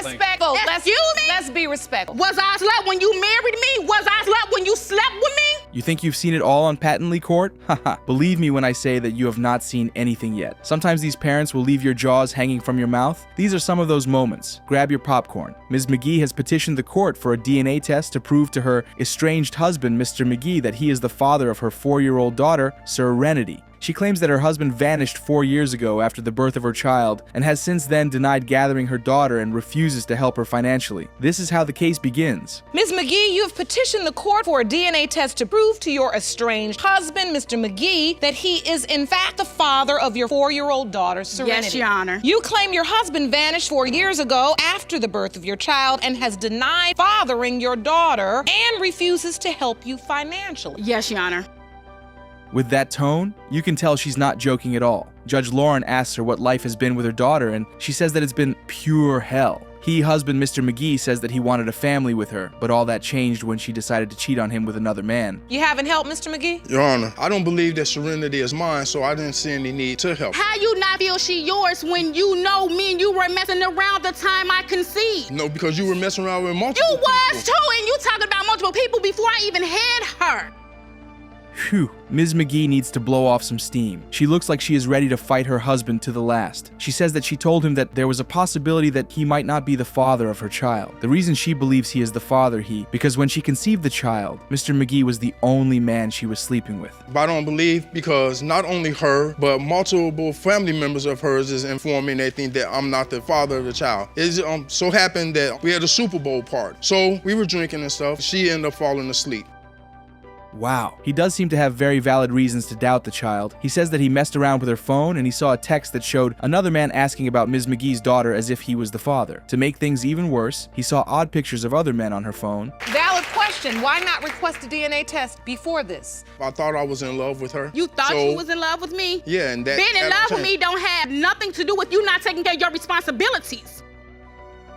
respectful. Let's be respectful. Was I a slut when you married me? Was I a slut when you slept with me? You think you've seen it all on Patently Court? Haha, believe me when I say that you have not seen anything yet. Sometimes these parents will leave your jaws hanging from your mouth. These are some of those moments. Grab your popcorn. Ms. McGee has petitioned the court for a DNA test to prove to her estranged husband, Mr. McGee, that he is the father of her 4-year-old daughter, Serenity. She claims that her husband vanished 4 years ago after the birth of her child and has since then denied gathering her daughter and refuses to help her financially. This is how the case begins. Ms. McGee, you have petitioned the court for a DNA test to prove to your estranged husband, Mr. McGee, that he is in fact the father of your 4-year-old daughter, Serenity. Yes, Your Honor. You claim your husband vanished 4 years ago after the birth of your child and has denied fathering your daughter and refuses to help you financially. Yes, Your Honor. With that tone, you can tell she's not joking at all. Judge Lauren asks her what life has been with her daughter, and she says that it's been pure hell. Husband Mr. McGee says that he wanted a family with her, but all that changed when she decided to cheat on him with another man. You haven't helped Mr. McGee? Your Honor, I don't believe that Serenity is mine, so I didn't see any need to help. How you not feel she yours when you know me and you were messing around the time I conceived? No, because you were messing around with multiple You was people. too, and you talking about multiple people before I even had her. Phew, Ms. McGee needs to blow off some steam. She looks like she is ready to fight her husband to the last. She says that she told him that there was a possibility that he might not be the father of her child. The reason she believes he is the father, because when she conceived the child, Mr. McGee was the only man she was sleeping with. But I don't believe because not only her, but multiple family members of hers is informing they think that I'm not the father of the child. It so happened that we had a Super Bowl party. So we were drinking and stuff. She ended up falling asleep. Wow. He does seem to have very valid reasons to doubt the child. He says that he messed around with her phone and he saw a text that showed another man asking about Ms. McGee's daughter as if he was the father. To make things even worse, he saw odd pictures of other men on her phone. Valid question. Why not request a DNA test before this? I thought I was in love with her. You thought you was in love with me? Yeah, and that being in love with me don't have nothing to do with you not taking care of your responsibilities.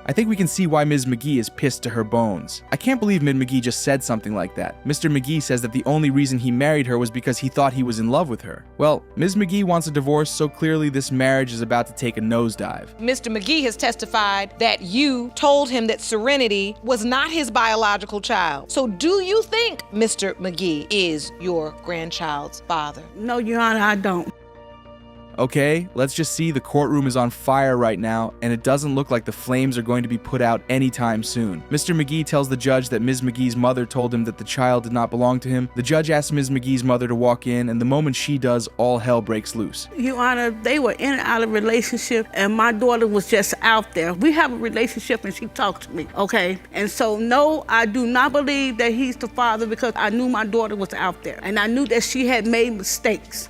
I think we can see why Ms. McGee is pissed to her bones. I can't believe Ms. McGee just said something like that. Mr. McGee says that the only reason he married her was because he thought he was in love with her. Well, Ms. McGee wants a divorce, so clearly this marriage is about to take a nosedive. Mr. McGee has testified that you told him that Serenity was not his biological child. So do you think Mr. McGee is your grandchild's father? No, Your Honor, I don't. Okay, let's just see the courtroom is on fire right now, and it doesn't look like the flames are going to be put out anytime soon. Mr. McGee tells the judge that Ms. McGee's mother told him that the child did not belong to him. The judge asks Ms. McGee's mother to walk in, and the moment she does, all hell breaks loose. Your Honor, they were in and out of relationship, and my daughter was just out there. We have a relationship, and she talked to me, okay? And so, no, I do not believe that he's the father because I knew my daughter was out there, and I knew that she had made mistakes.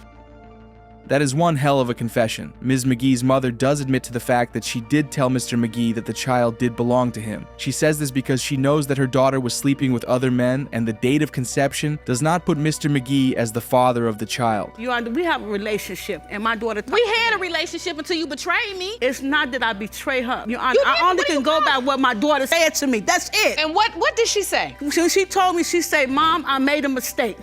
That is one hell of a confession. Ms. McGee's mother does admit to the fact that she did tell Mr. McGee that the child did belong to him. She says this because she knows that her daughter was sleeping with other men, and the date of conception does not put Mr. McGee as the father of the child. Your Honor, we have a relationship, and my daughter... We had a relationship until you betrayed me. It's not that I betray her. Your Honor, I only can go by what my daughter said to me. That's it. And what did she say? When she told me, she said, Mom, I made a mistake.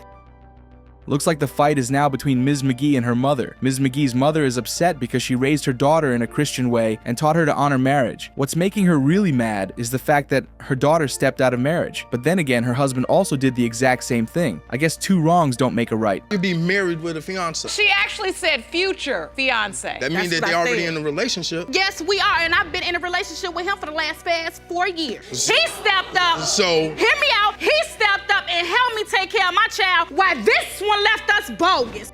Looks like the fight is now between Ms. McGee and her mother. Ms. McGee's mother is upset because she raised her daughter in a Christian way and taught her to honor marriage. What's making her really mad is the fact that her daughter stepped out of marriage. But then again, her husband also did the exact same thing. I guess two wrongs don't make a right. You'd be married with a fiance. She actually said future fiance. That means that they're already in a relationship. Yes, we are, and I've been in a relationship with him for the past 4 years. He stepped up. So... Hear me out. He stepped up and helped me take care of my child while this one left us bogus.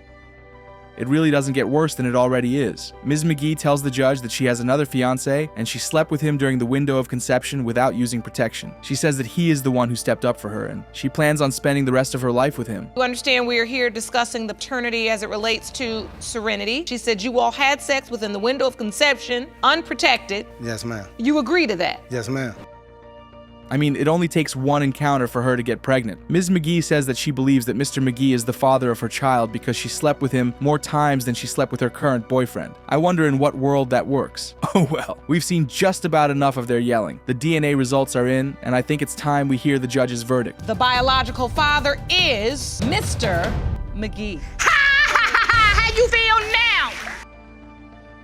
It really doesn't get worse than it already is. Ms. McGee tells the judge that she has another fiancé and she slept with him during the window of conception without using protection. She says that he is the one who stepped up for her and she plans on spending the rest of her life with him. You understand we are here discussing the paternity as it relates to Serenity. She said you all had sex within the window of conception, unprotected. Yes, ma'am. You agree to that? Yes, ma'am. I mean, it only takes one encounter for her to get pregnant. Ms. McGee says that she believes that Mr. McGee is the father of her child because she slept with him more times than she slept with her current boyfriend. I wonder in what world that works. Oh well, we've seen just about enough of their yelling. The DNA results are in, and I think it's time we hear the judge's verdict. The biological father is Mr. McGee. Ha ha ha ha! How you feel now?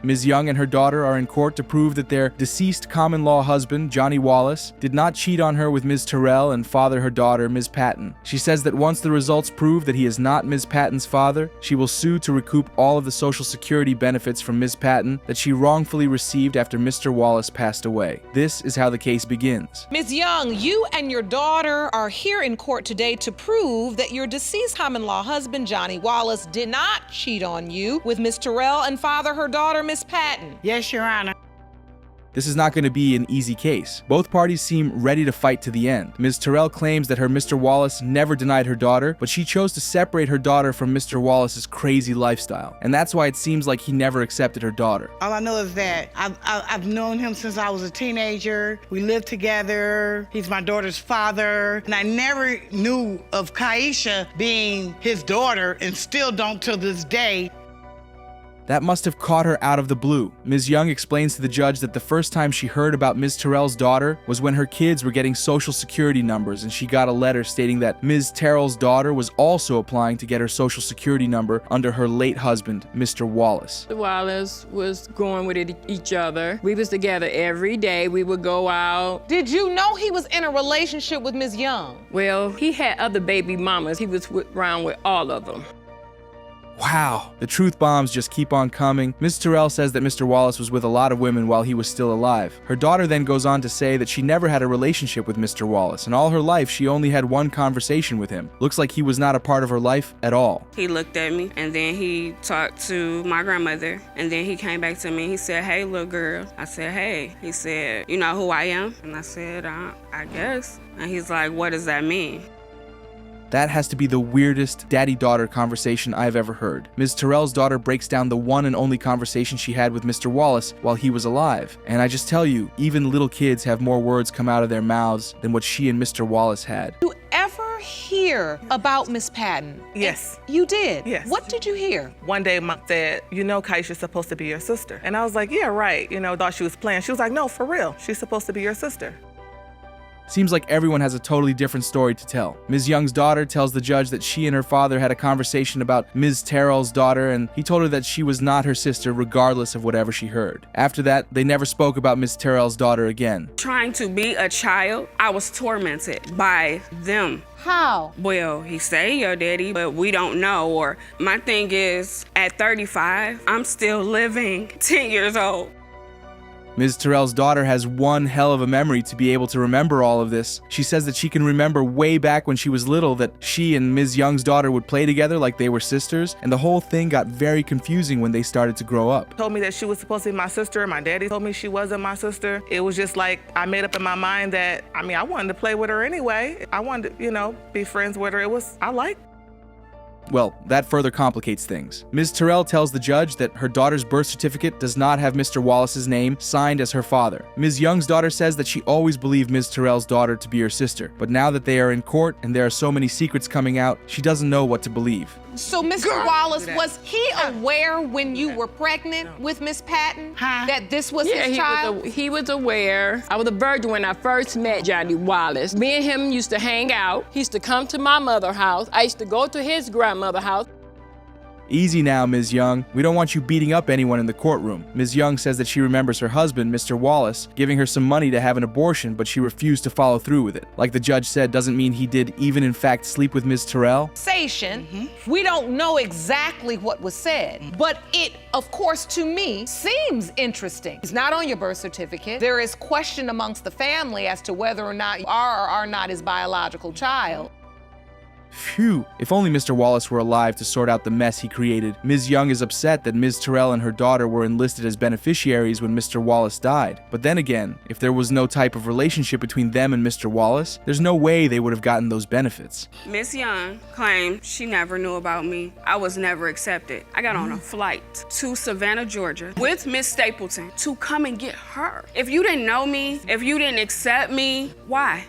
Ms. Young and her daughter are in court to prove that their deceased common-law husband, Johnny Wallace, did not cheat on her with Ms. Terrell and father her daughter, Ms. Patton. She says that once the results prove that he is not Ms. Patton's father, she will sue to recoup all of the Social Security benefits from Ms. Patton that she wrongfully received after Mr. Wallace passed away. This is how the case begins. Ms. Young, you and your daughter are here in court today to prove that your deceased common-law husband, Johnny Wallace, did not cheat on you with Ms. Terrell and father her daughter, Ms. Patton. Yes, Your Honor. This is not going to be an easy case. Both parties seem ready to fight to the end. Ms. Terrell claims that her Mr. Wallace never denied her daughter, but she chose to separate her daughter from Mr. Wallace's crazy lifestyle. And that's why it seems like he never accepted her daughter. All I know is that I've known him since I was a teenager. We lived together. He's my daughter's father. And I never knew of Kaisha being his daughter, and still don't till this day. That must have caught her out of the blue. Ms. Young explains to the judge that the first time she heard about Ms. Terrell's daughter was when her kids were getting Social Security numbers, and she got a letter stating that Ms. Terrell's daughter was also applying to get her Social Security number under her late husband, Mr. Wallace. The Wallace was going with each other. We was together every day. We would go out. Did you know he was in a relationship with Ms. Young? Well, he had other baby mamas. He was around with all of them. Wow, the truth bombs just keep on coming. Ms. Terrell says that Mr. Wallace was with a lot of women while he was still alive. Her daughter then goes on to say that she never had a relationship with Mr. Wallace, and all her life she only had one conversation with him. Looks like he was not a part of her life at all. He looked at me, and then he talked to my grandmother, and then he came back to me. He said, "Hey, little girl." I said, "Hey." He said, "You know who I am?" And I said, I guess. And he's like, "What does that mean?" That has to be the weirdest daddy-daughter conversation I've ever heard. Ms. Terrell's daughter breaks down the one and only conversation she had with Mr. Wallace while he was alive. And I just tell you, even little kids have more words come out of their mouths than what she and Mr. Wallace had. Did you ever hear about Miss Patton? Yes. You did? Yes. What did you hear? One day, Mom said, "You know, Kaisha's supposed to be your sister." And I was like, "Yeah, right." Thought she was playing. She was like, "No, for real. She's supposed to be your sister." Seems like everyone has a totally different story to tell. Ms. Young's daughter tells the judge that she and her father had a conversation about Ms. Terrell's daughter, and he told her that she was not her sister regardless of whatever she heard. After that, they never spoke about Ms. Terrell's daughter again. Trying to be a child, I was tormented by them. How? Well, he say your daddy, but we don't know. Or my thing is, at 35, I'm still living 10 years old. Ms. Terrell's daughter has one hell of a memory to be able to remember all of this. She says that she can remember way back when she was little that she and Ms. Young's daughter would play together like they were sisters, and the whole thing got very confusing when they started to grow up. Told me that she was supposed to be my sister. My daddy told me she wasn't my sister. It was just like I made up in my mind that, I wanted to play with her anyway. I wanted to, be friends with her. I liked. Well, that further complicates things. Ms. Terrell tells the judge that her daughter's birth certificate does not have Mr. Wallace's name signed as her father. Ms. Young's daughter says that she always believed Ms. Terrell's daughter to be her sister, but now that they are in court and there are so many secrets coming out, she doesn't know what to believe. So, Mr. Wallace, was he aware when you were pregnant with Miss Patton that this was his child? He was aware. I was a virgin when I first met Johnny Wallace. Me and him used to hang out. He used to come to my mother's house. I used to go to his grandmother's house. Easy now, Ms. Young. We don't want you beating up anyone in the courtroom. Ms. Young says that she remembers her husband, Mr. Wallace, giving her some money to have an abortion, but she refused to follow through with it. Like the judge said, doesn't mean he did even in fact sleep with Ms. Terrell. We don't know exactly what was said, but it, of course, to me, seems interesting. It's not on your birth certificate. There is question amongst the family as to whether or not you are or are not his biological child. Phew, if only Mr. Wallace were alive to sort out the mess he created. Ms. Young is upset that Ms. Terrell and her daughter were enlisted as beneficiaries when Mr. Wallace died. But then again, if there was no type of relationship between them and Mr. Wallace, there's no way they would have gotten those benefits. Miss Young claimed she never knew about me. I was never accepted. I got on a flight to Savannah, Georgia with Miss Stapleton to come and get her. If you didn't know me, if you didn't accept me, why?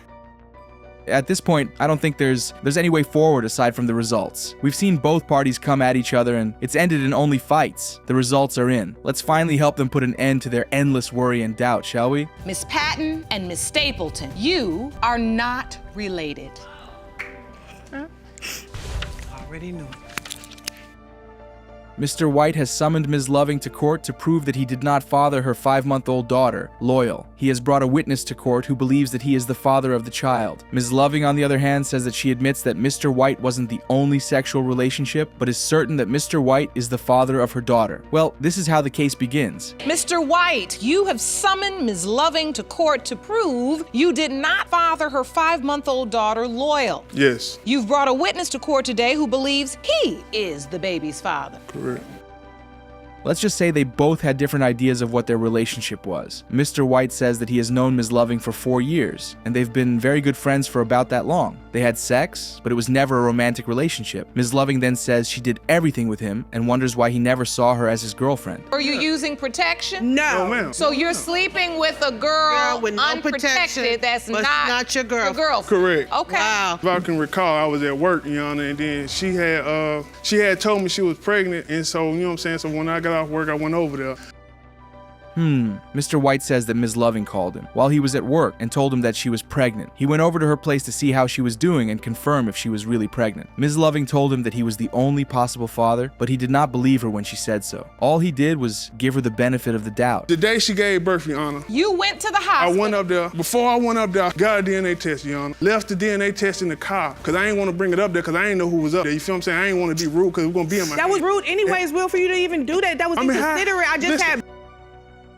At this point, I don't think there's any way forward aside from the results. We've seen both parties come at each other and it's ended in only fights. The results are in. Let's finally help them put an end to their endless worry and doubt, shall we? Miss Patton and Miss Stapleton, you are not related. Already knew. Mr. White has summoned Ms. Loving to court to prove that he did not father her 5-month-old daughter, Loyal. He has brought a witness to court who believes that he is the father of the child. Ms. Loving, on the other hand, says that she admits that Mr. White wasn't the only sexual relationship, but is certain that Mr. White is the father of her daughter. Well, this is how the case begins. Mr. White, you have summoned Ms. Loving to court to prove you did not father her 5-month-old daughter, Loyal. Yes. You've brought a witness to court today who believes he is the baby's father. Correct. Let's just say they both had different ideas of what their relationship was. Mr. White says that he has known Ms. Loving for 4 years, and they've been very good friends for about that long. They had sex, but it was never a romantic relationship. Ms. Loving then says she did everything with him and wonders why he never saw her as his girlfriend. Are you using protection? No. No, ma'am. So you're sleeping with a girl with no unprotected protection, that's but not your girlfriend. girlfriend. Correct. Okay. Wow. If I can recall, I was at work, you know, and then she had told me she was pregnant, and so, you know what I'm saying, so when I got off work, I went over there. Mr. White says that Ms. Loving called him while he was at work and told him that she was pregnant. He went over to her place to see how she was doing and confirm if she was really pregnant. Ms. Loving told him that he was the only possible father, but he did not believe her when she said so. All he did was give her the benefit of the doubt. The day she gave birth, Your Honor, You went to the I hospital. went up there. Before I went up there, I got a DNA test, Your Honor. Left the DNA test in the car, because I ain't want to bring it up there, because I ain't know who was up there. You feel what I'm saying? I ain't want to be rude, because we're going to be in my That was rude anyways, Will, for you to even do that. That was inconsiderate. I just listen. had...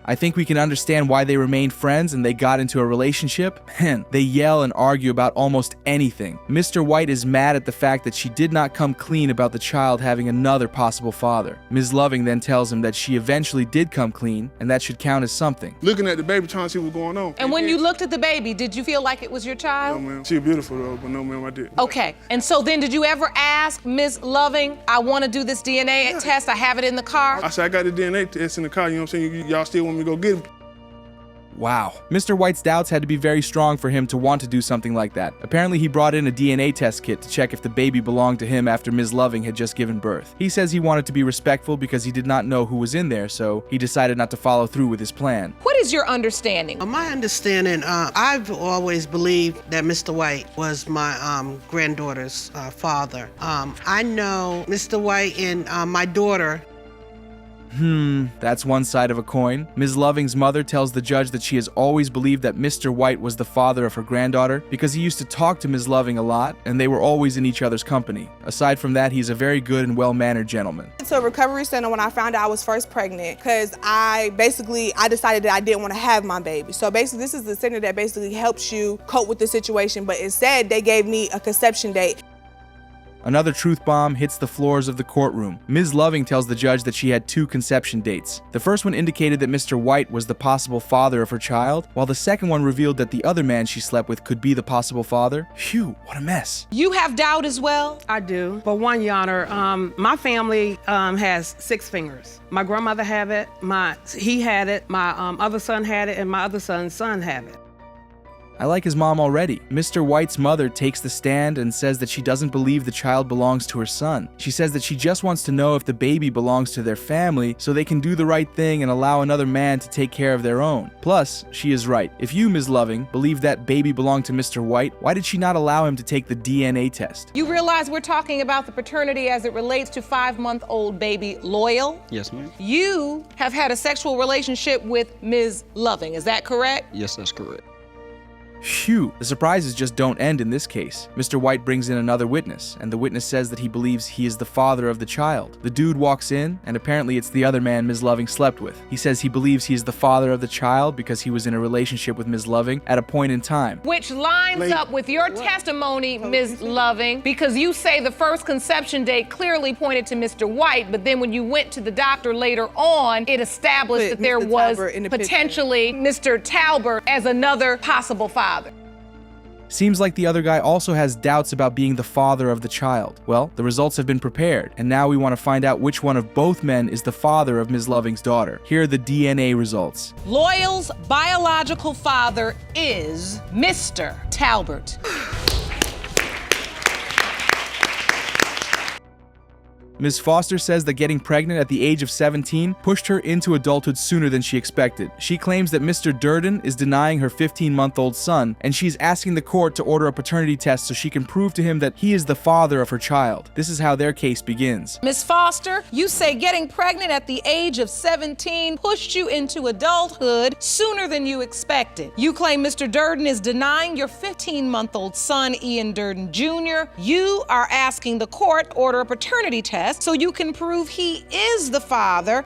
I think we can understand why they remained friends and they got into a relationship. Man, they yell and argue about almost anything. Mr. White is mad at the fact that she did not come clean about the child having another possible father. Ms. Loving then tells him that she eventually did come clean, and that should count as something. Looking at the baby, trying to see what's going on. And when you looked at the baby, did you feel like it was your No, child? ma'am. She beautiful, though, but no, ma'am, I didn't. Okay. And so then did you ever ask Ms. Loving, I want to do this DNA test, I have it in the car? I said, I got the DNA test in the car, you know what I'm saying? Y'all still want me to go get it? Wow. Mr. White's doubts had to be very strong for him to want to do something like that. Apparently, he brought in a DNA test kit to check if the baby belonged to him after Ms. Loving had just given birth. He says he wanted to be respectful because he did not know who was in there, so he decided not to follow through with his plan. What is your understanding? My understanding, I've always believed that Mr. White was my granddaughter's father. I know Mr. White and my daughter. That's one side of a coin. Ms. Loving's mother tells the judge that she has always believed that Mr. White was the father of her granddaughter because he used to talk to Ms. Loving a lot and they were always in each other's company. Aside from that, he's a very good and well-mannered gentleman. To a recovery center when I found out I was first pregnant because I decided that I didn't want to have my baby. So basically this is the center that basically helps you cope with the situation, but instead they gave me a conception date. Another truth bomb hits the floors of the courtroom. Ms. Loving tells the judge that she had 2 conception dates. The first one indicated that Mr. White was the possible father of her child, while the second one revealed that the other man she slept with could be the possible father. Phew, what a mess. You have doubt as well? I do. But one, Your Honor, my family has 6 fingers. My grandmother had it, he had it, my other son had it, and my other son's son had it. I like his mom already. Mr. White's mother takes the stand and says that she doesn't believe the child belongs to her son. She says that she just wants to know if the baby belongs to their family so they can do the right thing and allow another man to take care of their own. Plus, she is right. If you, Ms. Loving, believe that baby belonged to Mr. White, why did she not allow him to take the DNA test? You realize we're talking about the paternity as it relates to 5-month-old baby Loyal? Yes, ma'am. You have had a sexual relationship with Ms. Loving, is that correct? Yes, that's correct. Phew, the surprises just don't end in this case. Mr. White brings in another witness, and the witness says that he believes he is the father of the child. The dude walks in, and apparently it's the other man Ms. Loving slept with. He says he believes he is the father of the child because he was in a relationship with Ms. Loving at a point in time. Which lines up with your testimony, Ms. Loving, because you say the first conception date clearly pointed to Mr. White, but then when you went to the doctor later on, it established that there was potentially Mr. Talbert as another possible father. Seems like the other guy also has doubts about being the father of the child. Well, the results have been prepared, and now we want to find out which one of both men is the father of Ms. Loving's daughter. Here are the DNA results. Loyal's biological father is Mr. Talbert. Ms. Foster says that getting pregnant at the age of 17 pushed her into adulthood sooner than she expected. She claims that Mr. Durden is denying her 15-month-old son, and she's asking the court to order a paternity test so she can prove to him that he is the father of her child. This is how their case begins. Ms. Foster, you say getting pregnant at the age of 17 pushed you into adulthood sooner than you expected. You claim Mr. Durden is denying your 15-month-old son, Ian Durden Jr. You are asking the court to order a paternity test so you can prove he is the father.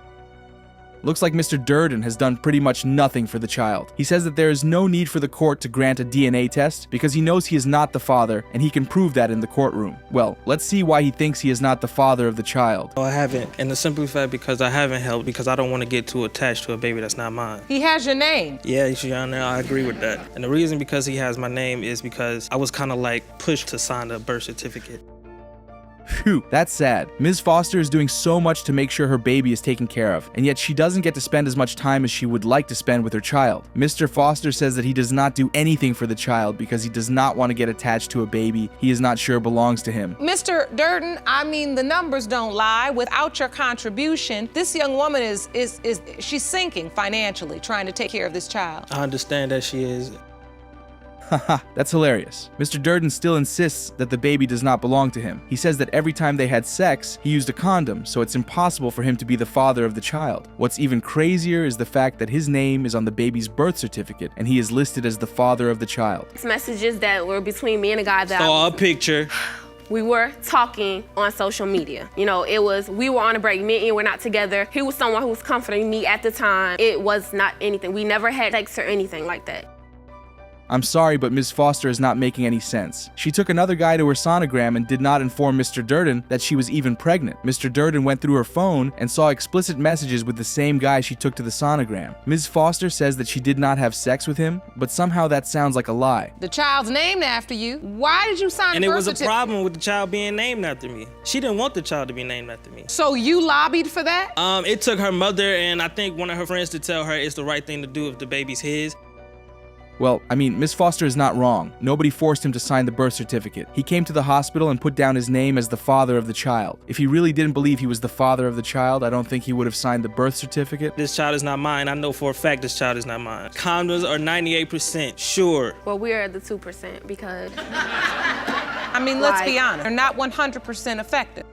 Looks like Mr. Durden has done pretty much nothing for the child. He says that there is no need for the court to grant a DNA test because he knows he is not the father and he can prove that in the courtroom. Well, let's see why he thinks he is not the father of the child. I haven't, and the simple fact because I haven't helped because I don't want to get too attached to a baby that's not mine. He has your name. Yeah, Your Honor, I agree with that. And the reason because he has my name is because I was kind of like pushed to sign the birth certificate. Phew, that's sad. Ms. Foster is doing so much to make sure her baby is taken care of, and yet she doesn't get to spend as much time as she would like to spend with her child. Mr. Foster says that he does not do anything for the child because he does not want to get attached to a baby he is not sure belongs to him. Mr. Durden, I mean, the numbers don't lie. Without your contribution, this young woman she's sinking financially trying to take care of this child. I understand that she is. Haha, that's hilarious. Mr. Durden still insists that the baby does not belong to him. He says that every time they had sex, he used a condom, so it's impossible for him to be the father of the child. What's even crazier is the fact that his name is on the baby's birth certificate, and he is listed as the father of the child. Messages that were between me and a guy that Saw a picture. We were talking on social media. You know, we were on a break. Me and Ian were not together. He was someone who was comforting me at the time. It was not anything. We never had sex or anything like that. I'm sorry, but Ms. Foster is not making any sense. She took another guy to her sonogram and did not inform Mr. Durden that she was even pregnant. Mr. Durden went through her phone and saw explicit messages with the same guy she took to the sonogram. Ms. Foster says that she did not have sex with him, but somehow that sounds like a lie. The child's named after you. Why did you sign And birth it was a certificate? problem with the child being named after me. She didn't want the child to be named after me. So you lobbied for that? It took her mother and I think one of her friends to tell her it's the right thing to do if the baby's his. Well, I mean, Ms. Foster is not wrong. Nobody forced him to sign the birth certificate. He came to the hospital and put down his name as the father of the child. If he really didn't believe he was the father of the child, I don't think he would have signed the birth certificate. This child is not mine. I know for a fact this child is not mine. Condoms are 98% sure. Well, we're at the 2% because... I mean, let's be honest. They're not 100% effective.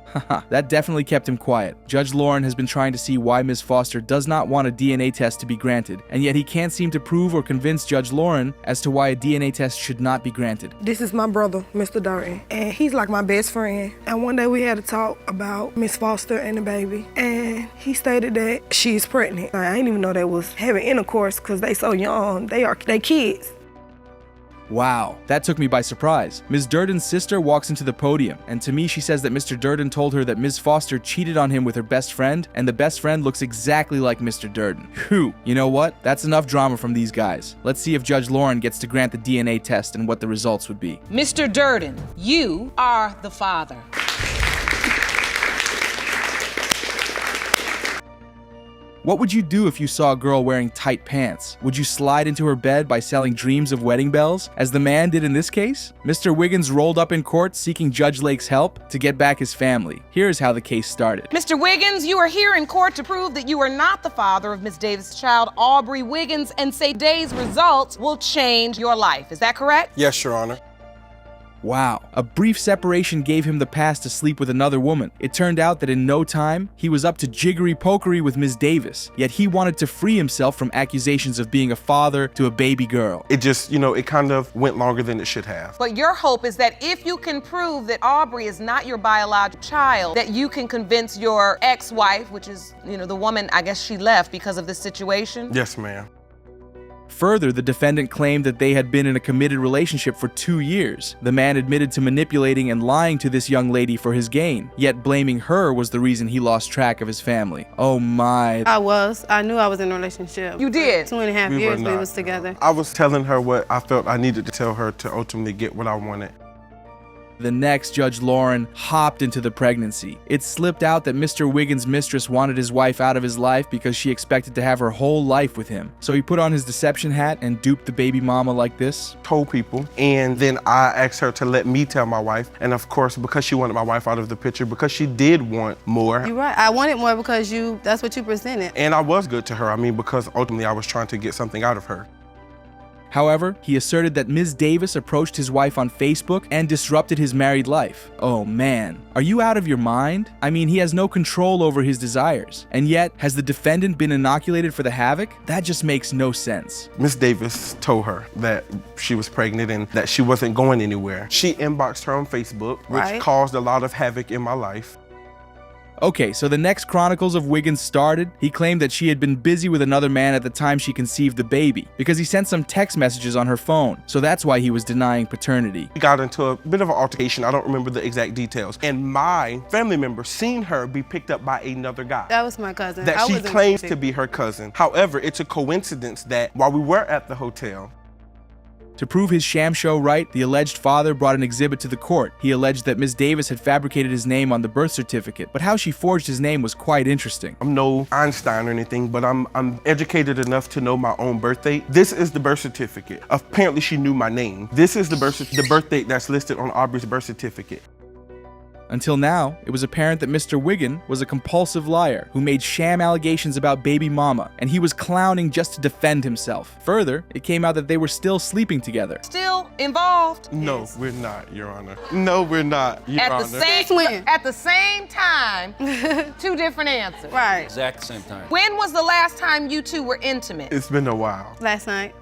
Haha, that definitely kept him quiet. Judge Lauren has been trying to see why Ms. Foster does not want a DNA test to be granted, and yet he can't seem to prove or convince Judge Lauren as to why a DNA test should not be granted. This is my brother, Mr. Durden, and he's like my best friend. And one day we had a talk about Ms. Foster and the baby, and he stated that she's pregnant. I didn't even know they was having intercourse because they so young. They kids. Wow, that took me by surprise. Ms. Durden's sister walks into the podium, and to me she says that Mr. Durden told her that Ms. Foster cheated on him with her best friend, and the best friend looks exactly like Mr. Durden. Phew, you know what? That's enough drama from these guys. Let's see if Judge Lauren gets to grant the DNA test and what the results would be. Mr. Durden, you are the father. What would you do if you saw a girl wearing tight pants? Would you slide into her bed by selling dreams of wedding bells, as the man did in this case? Mr. Wiggins rolled up in court seeking Judge Lake's help to get back his family. Here's how the case started. Mr. Wiggins, you are here in court to prove that you are not the father of Ms. Davis' child, Aubrey Wiggins, and say today's results will change your life. Is that correct? Yes, Your Honor. Wow, a brief separation gave him the pass to sleep with another woman. It turned out that in no time, he was up to jiggery-pokery with Ms. Davis, yet he wanted to free himself from accusations of being a father to a baby girl. It just, it kind of went longer than it should have. But your hope is that if you can prove that Aubrey is not your biological child, that you can convince your ex-wife, which is, the woman, I guess she left because of this situation? Yes, ma'am. Further, the defendant claimed that they had been in a committed relationship for 2 years. The man admitted to manipulating and lying to this young lady for his gain, yet blaming her was the reason he lost track of his family. Oh my. I knew I was in a relationship. You did? 2.5 years we was together. I was telling her what I felt I needed to tell her to ultimately get what I wanted. The next, Judge Lauren hopped into the pregnancy. It slipped out that Mr. Wiggins' mistress wanted his wife out of his life because she expected to have her whole life with him. So he put on his deception hat and duped the baby mama like this. Told people, and then I asked her to let me tell my wife. And of course, because she wanted my wife out of the picture, because she did want more. You're right. I wanted more because that's what you presented. And I was good to her. I mean, because ultimately I was trying to get something out of her. However, he asserted that Ms. Davis approached his wife on Facebook and disrupted his married life. Oh man, are you out of your mind? I mean, he has no control over his desires. And yet, has the defendant been inoculated for the havoc? That just makes no sense. Ms. Davis told her that she was pregnant and that she wasn't going anywhere. She inboxed her on Facebook, which caused a lot of havoc in my life. Okay, so the next chronicles of Wiggins started. He claimed that she had been busy with another man at the time she conceived the baby because he sent some text messages on her phone. So that's why he was denying paternity. We got into a bit of an altercation. I don't remember the exact details. And my family member seen her be picked up by another guy. That was my cousin. That she claims to be her cousin. However, it's a coincidence that while we were at the hotel, to prove his sham show right, the alleged father brought an exhibit to the court. He alleged that Ms. Davis had fabricated his name on the birth certificate, but how she forged his name was quite interesting. I'm no Einstein or anything, but I'm educated enough to know my own birth date. This is the birth certificate. Apparently she knew my name. This is the birth date that's listed on Aubrey's birth certificate. Until now, it was apparent that Mr. Wiggin was a compulsive liar who made sham allegations about baby mama, and he was clowning just to defend himself. Further, it came out that they were still sleeping together. Still involved? No, we're not, Your Honor. No, we're not, Your Honor. At the same time, two different answers. Right. Exact same time. When was the last time you two were intimate? It's been a while. Last night.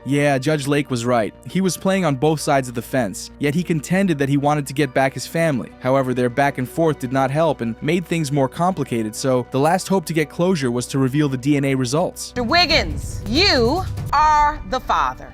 Yeah, Judge Lake was right. He was playing on both sides of the fence, yet he contended that he wanted to get back his family. However, their back and forth did not help and made things more complicated, so the last hope to get closure was to reveal the DNA results. Mr. Wiggins, you are the father.